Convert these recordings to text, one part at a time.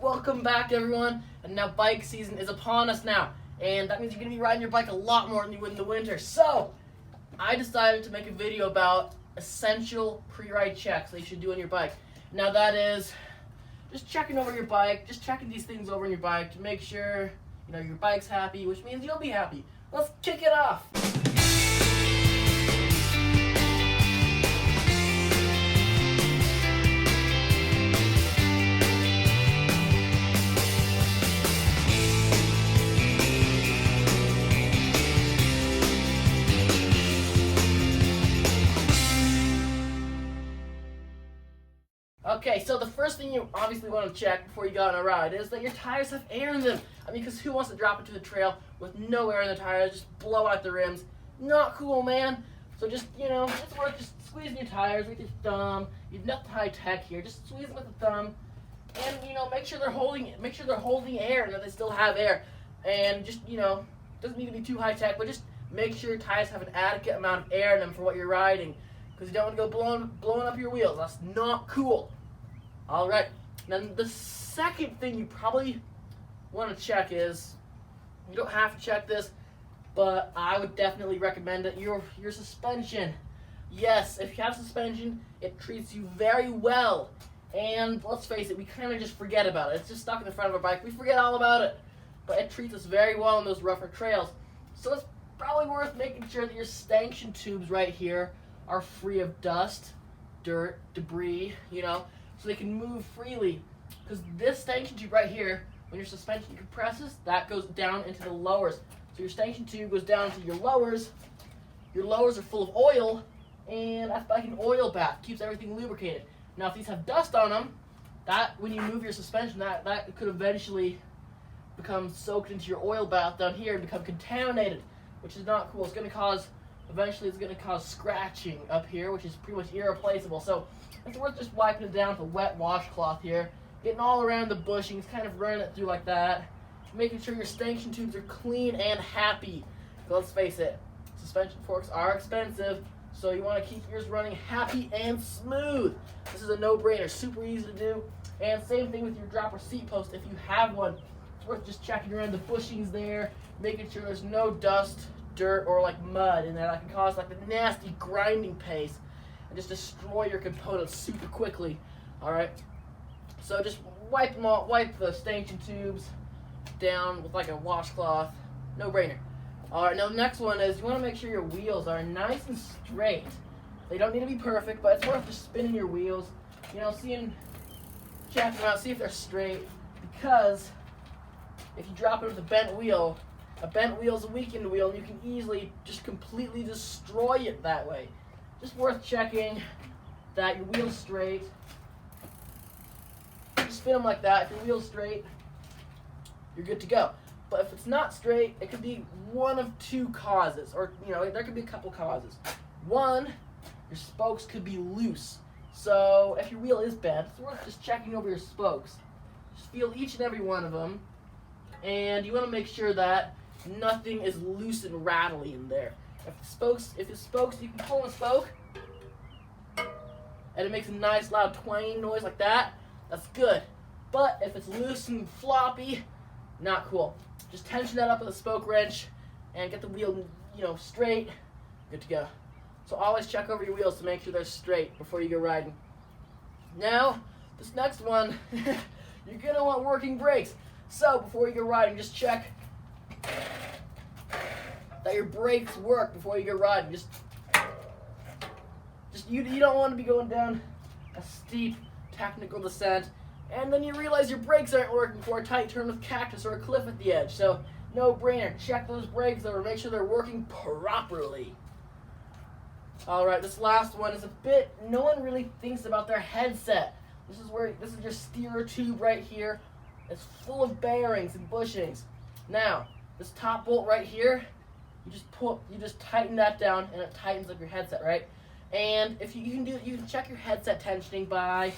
Welcome back, everyone. And now bike season is upon us now, and that means you're going to be riding your bike a lot more than you would in the winter. So I decided to make a video about essential pre-ride checks that you should do on your bike. Now that is just checking over your bike, just checking these things over on your bike to make sure your bike's happy, which means you'll be happy. Let's kick it off. Okay, so the first thing you obviously want to check before you go on a ride is that your tires have air in them. I mean, because who wants to drop into the trail with no air in the tires, just blow out the rims? Not cool, man. So just, it's worth just squeezing your tires with your thumb. You've nothing high tech here. Just squeeze them with the thumb, and make sure they're holding air and that they still have air. And just, doesn't need to be too high tech, but just make sure your tires have an adequate amount of air in them for what you're riding, because you don't want to go blowing up your wheels. That's not cool. All right. Then the second thing you probably want to check is, you don't have to check this, but I would definitely recommend it, your suspension. Yes, if you have suspension, it treats you very well. And let's face it, we kind of just forget about it. It's just stuck in the front of our bike. We forget all about it. But it treats us very well on those rougher trails. So it's probably worth making sure that your stanchion tubes right here are free of dust, dirt, debris, so they can move freely. Because this stanchion tube right here, when your suspension compresses, that goes down into the lowers. So your stanchion tube goes down into your lowers. Your lowers are full of oil, and that's like an oil bath. Keeps everything lubricated. Now, if these have dust on them, that when you move your suspension, that could eventually become soaked into your oil bath down here and become contaminated, which is not cool. Eventually it's going to cause scratching up here, which is pretty much irreplaceable. So it's worth just wiping it down with a wet washcloth here, getting all around the bushings, kind of running it through like that, making sure your stanchion tubes are clean and happy. So let's face it, suspension forks are expensive, so you want to keep yours running happy and smooth. This is a no-brainer, super easy to do. And same thing with your dropper seat post if you have one. It's worth just checking around the bushings there, making sure there's no dust, dirt, or like mud in there that can cause like the nasty grinding paste and just destroy your components super quickly. Alright, so just wipe the stanchion tubes down with like a washcloth. No brainer. Alright, now the next one is you want to make sure your wheels are nice and straight. They don't need to be perfect, but it's worth just spinning your wheels, checking them out, see if they're straight, because if you drop it with a bent wheel is a weakened wheel, and you can easily just completely destroy it that way. Just worth checking that your wheel's straight. Just spin them like that. If your wheel's straight, you're good to go. But if it's not straight, it could be one of two causes, or there could be a couple causes. One, your spokes could be loose. So if your wheel is bent, it's worth just checking over your spokes. Just feel each and every one of them, and you want to make sure that nothing is loose and rattly in there. If the spokes, you can pull a spoke, and it makes a nice loud twanging noise like that. That's good. But if it's loose and floppy, not cool. Just tension that up with a spoke wrench and get the wheel, straight. Good to go. So always check over your wheels to make sure they're straight before you go riding. Now, this next one, you're gonna want working brakes. So before you go riding, just check that your brakes work before you go riding. Just you don't want to be going down a steep technical descent, and then you realize your brakes aren't working for a tight turn with cactus or a cliff at the edge. So no brainer. Check those brakes over, make sure they're working properly. Alright, this last one is no one really thinks about their headset. This is your steerer tube right here. It's full of bearings and bushings. Now, this top bolt right here, you just tighten that down, and it tightens up your headset, right? And if you can check your headset tensioning by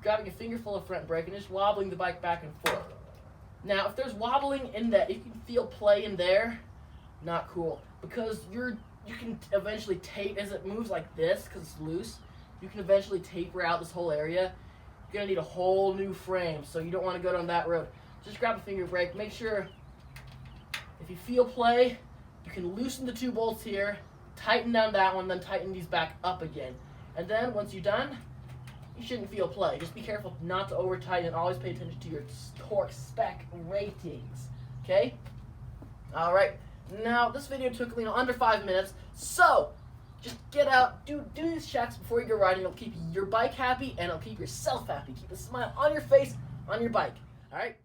grabbing a fingerful of front brake and just wobbling the bike back and forth. Now, if there's wobbling in that, if you can feel play in there, not cool, because you can eventually tape as it moves like this because it's loose. You can eventually taper out this whole area, you're gonna need a whole new frame, so you don't want to go down that road. Just grab a finger brake. Make sure if you feel play, you can loosen the 2 bolts here, tighten down that one, then tighten these back up again. And then once you're done, you shouldn't feel play. Just be careful not to over tighten and always pay attention to your torque spec ratings. Okay? Alright. Now this video took under 5 minutes, so just get out, do these checks before you go riding. It'll keep your bike happy and it'll keep yourself happy. Keep a smile on your face on your bike. Alright?